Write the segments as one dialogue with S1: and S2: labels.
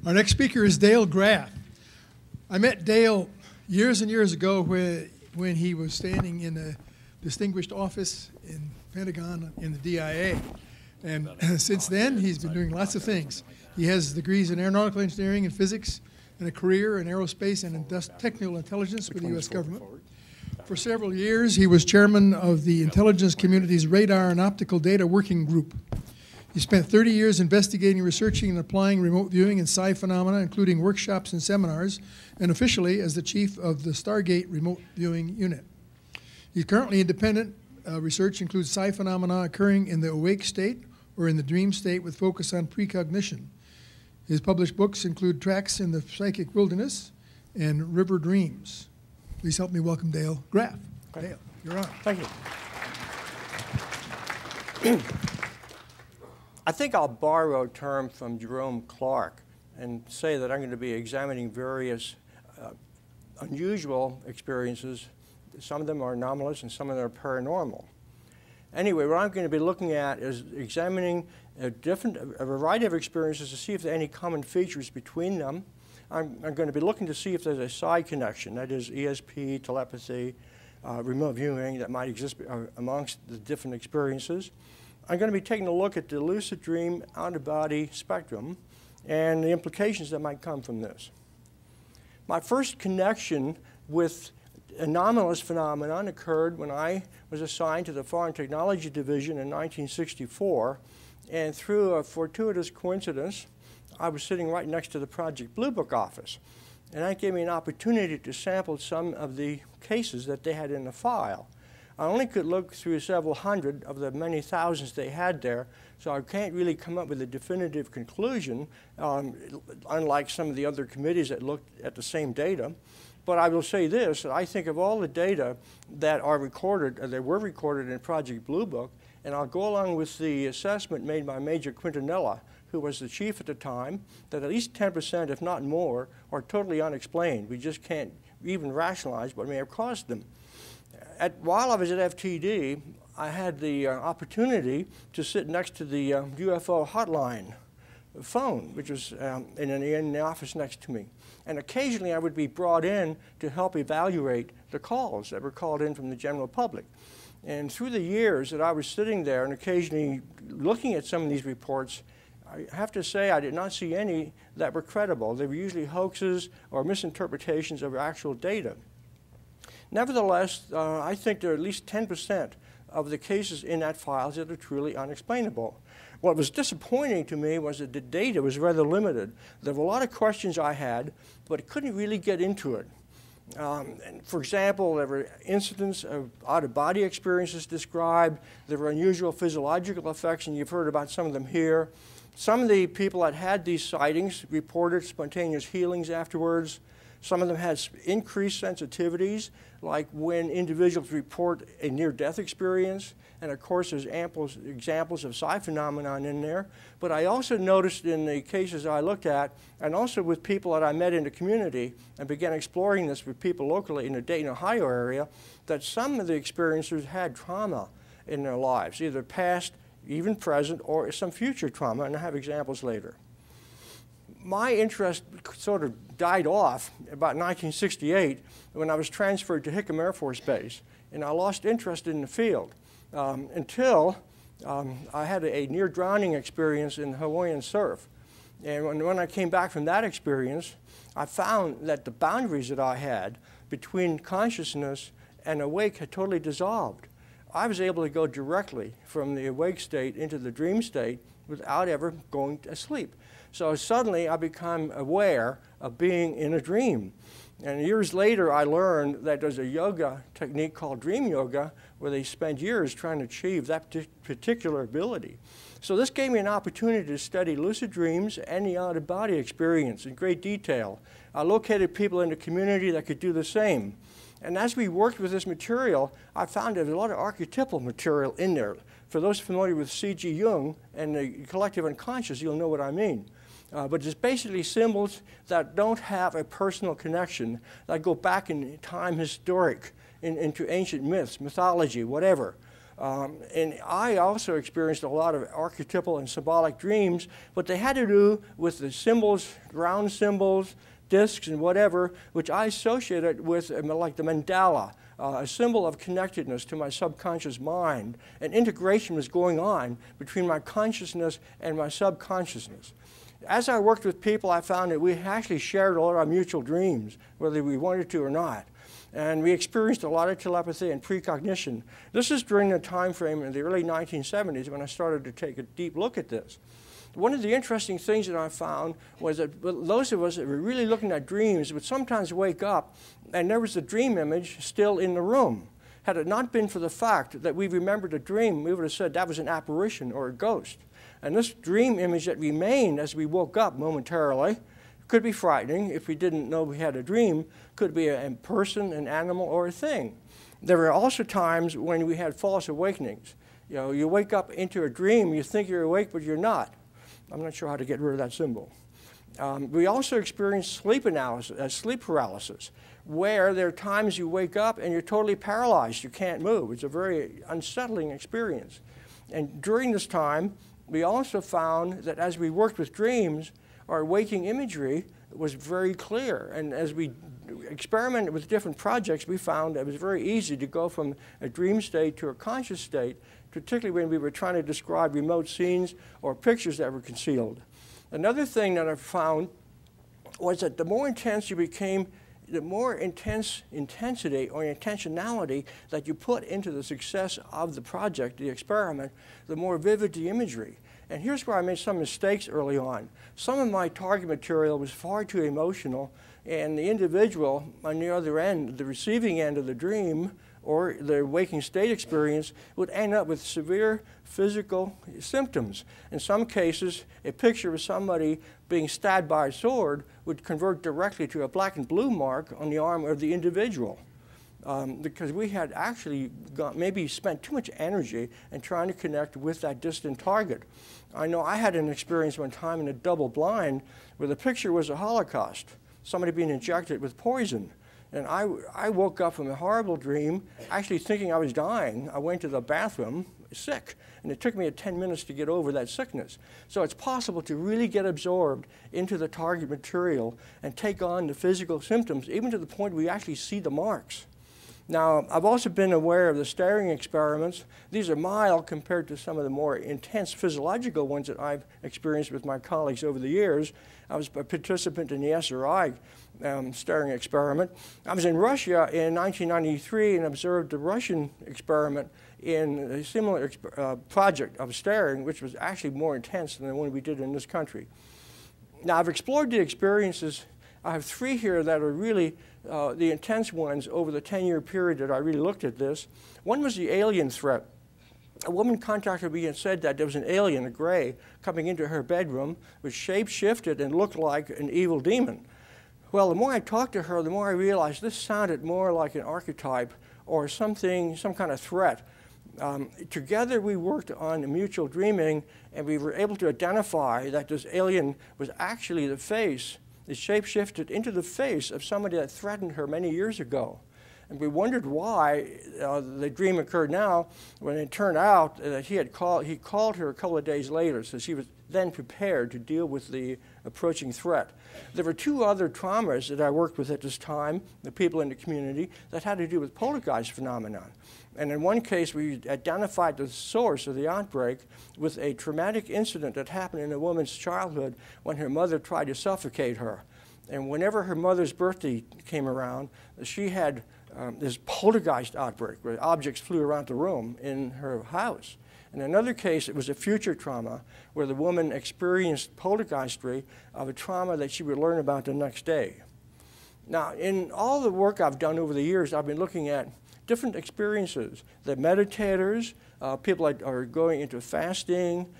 S1: Our next speaker is Dale Graff. I met Dale years and years ago when he was standing in a distinguished office in Pentagon in the DIA. And since then, he's been doing lots of things. He has degrees in aeronautical engineering and physics and a career in aerospace and technical intelligence with the U.S. government. For several years, he was chairman of the intelligence community's Radar and Optical Data Working Group. He spent 30 years investigating, researching, and applying remote viewing and psi phenomena, including workshops and seminars, and officially as the chief of the Stargate Remote Viewing Unit. He's currently independent. Research includes psi phenomena occurring in the awake state or in the dream state with focus on precognition. His published books include Tracks in the Psychic Wilderness and River Dreams. Please help me welcome Dale Graff. Okay. Dale, you're on.
S2: Thank you. I think I'll borrow a term from Jerome Clark and say that I'm going to be examining various unusual experiences. Some of them are anomalous and some of them are paranormal. Anyway, what I'm going to be looking at is examining a variety of experiences to see if there are any common features between them. I'm going to be looking to see if there's a side connection, that is ESP, telepathy, remote viewing that might exist amongst the different experiences. I'm going to be taking a look at the lucid dream out-of-body spectrum and the implications that might come from this. My first connection with anomalous phenomenon occurred when I was assigned to the Foreign Technology Division in 1964, and through a fortuitous coincidence, I was sitting right next to the Project Blue Book office, and that gave me an opportunity to sample some of the cases that they had in the file. I only could look through several hundred of the many thousands they had there, so I can't really come up with a definitive conclusion, unlike some of the other committees that looked at the same data. But I will say this, that I think of all the data that are recorded, or that were recorded in Project Blue Book, and I'll go along with the assessment made by Major Quintanilla, who was the chief at the time, that at least 10%, if not more, are totally unexplained. We just can't even rationalize what may have caused them. While I was at FTD, I had the opportunity to sit next to the UFO hotline phone, which was in the office next to me. And occasionally I would be brought in to help evaluate the calls that were called in from the general public. And through the years that I was sitting there and occasionally looking at some of these reports, I have to say I did not see any that were credible. They were usually hoaxes or misinterpretations of actual data. Nevertheless, I think there are at least 10% of the cases in that file that are truly unexplainable. What was disappointing to me was that the data was rather limited. There were a lot of questions I had, but I couldn't really get into it. For example, there were incidents of out-of-body experiences described. There were unusual physiological effects, and you've heard about some of them here. Some of the people that had these sightings reported spontaneous healings afterwards. Some of them had increased sensitivities, like when individuals report a near-death experience. And of course, there's ample examples of psi phenomenon in there. But I also noticed in the cases I looked at, and also with people that I met in the community, and began exploring this with people locally in the Dayton, Ohio area, that some of the experiencers had trauma in their lives, either past, even present, or some future trauma, and I have examples later. My interest sort of died off about 1968 when I was transferred to Hickam Air Force Base, and I lost interest in the field until I had a near-drowning experience in Hawaiian surf. And when I came back from that experience, I found that the boundaries that I had between consciousness and awake had totally dissolved. I was able to go directly from the awake state into the dream state without ever going to sleep. So suddenly I become aware of being in a dream. And years later I learned that there's a yoga technique called dream yoga where they spend years trying to achieve that particular ability. So this gave me an opportunity to study lucid dreams and the out-of-body experience in great detail. I located people in the community that could do the same. And as we worked with this material, I found there's a lot of archetypal material in there. For those familiar with C.G. Jung and the collective unconscious, you'll know what I mean. But it's basically symbols that don't have a personal connection, that go back in time historic, into ancient myths, mythology, whatever. And I also experienced a lot of archetypal and symbolic dreams, but they had to do with the symbols, ground symbols, discs, and whatever, which I associated with like the mandala, a symbol of connectedness to my subconscious mind. And integration was going on between my consciousness and my subconsciousness. As I worked with people, I found that we actually shared a lot of mutual dreams, whether we wanted to or not. And we experienced a lot of telepathy and precognition. This is during the time frame in the early 1970s when I started to take a deep look at this. One of the interesting things that I found was that those of us that were really looking at dreams would sometimes wake up and there was the dream image still in the room. Had it not been for the fact that we remembered a dream, we would have said that was an apparition or a ghost. And this dream image that remained as we woke up momentarily could be frightening if we didn't know we had a dream, could be a person, an animal, or a thing. There were also times when we had false awakenings. You know, you wake up into a dream, you think you're awake, but you're not. I'm not sure how to get rid of that symbol. We also experience sleep paralysis, where there are times you wake up and you're totally paralyzed. You can't move. It's a very unsettling experience. And during this time, we also found that as we worked with dreams, our waking imagery was very clear. And as we experimented with different projects, we found that it was very easy to go from a dream state to a conscious state, particularly when we were trying to describe remote scenes or pictures that were concealed. Another thing that I found was that the more intense you became, the more intense intensity or intentionality that you put into the success of the project, the experiment, the more vivid the imagery. And here's where I made some mistakes early on. Some of my target material was far too emotional, and the individual on the other end, the receiving end of the dream, or the waking state experience would end up with severe physical symptoms. In some cases, a picture of somebody being stabbed by a sword would convert directly to a black and blue mark on the arm of the individual. Because we had actually maybe spent too much energy in trying to connect with that distant target. I know I had an experience one time in a double blind where the picture was a Holocaust, somebody being injected with poison. And I woke up from a horrible dream, actually thinking I was dying. I went to the bathroom, sick, and it took me 10 minutes to get over that sickness. So it's possible to really get absorbed into the target material and take on the physical symptoms, even to the point where we actually see the marks. Now, I've also been aware of the staring experiments. These are mild compared to some of the more intense physiological ones that I've experienced with my colleagues over the years. I was a participant in the SSE staring experiment. I was in Russia in 1993 and observed the Russian experiment in a similar project of staring, which was actually more intense than the one we did in this country. Now, I've explored the experiences. I have three here that are really the intense ones over the 10-year period that I really looked at this. One was the alien threat. A woman contacted me and said that there was an alien, a gray, coming into her bedroom, which shape-shifted and looked like an evil demon. Well, the more I talked to her, the more I realized this sounded more like an archetype or something, some kind of threat. Together we worked on mutual dreaming, and we were able to identify that this alien was actually the face. It shape-shifted into the face of somebody that threatened her many years ago. And we wondered why the dream occurred now, when it turned out that he called her a couple of days later, so she was then prepared to deal with the approaching threat. There were two other traumas that I worked with at this time, the people in the community, that had to do with poltergeist phenomenon. And in one case, we identified the source of the outbreak with a traumatic incident that happened in a woman's childhood when her mother tried to suffocate her. And whenever her mother's birthday came around, she had this poltergeist outbreak where objects flew around the room in her house. In another case, it was a future trauma where the woman experienced poltergeistry of a trauma that she would learn about the next day. Now, in all the work I've done over the years, I've been looking at different experiences. The meditators, people that are going into fasting,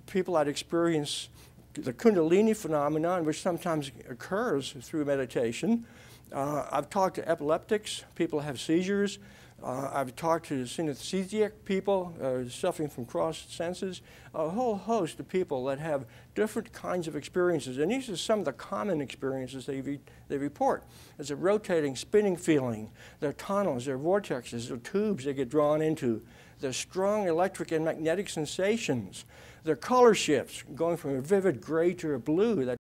S2: people that experience the Kundalini phenomenon, which sometimes occurs through meditation. I've talked to epileptics, people have seizures. I've talked to synesthesic people suffering from crossed senses, a whole host of people that have different kinds of experiences. And these are some of the common experiences they report. There's a rotating, spinning feeling. There are tunnels, there are vortexes, there are tubes they get drawn into. the strong electric and magnetic sensations, the color shifts, going from a vivid gray to a blue that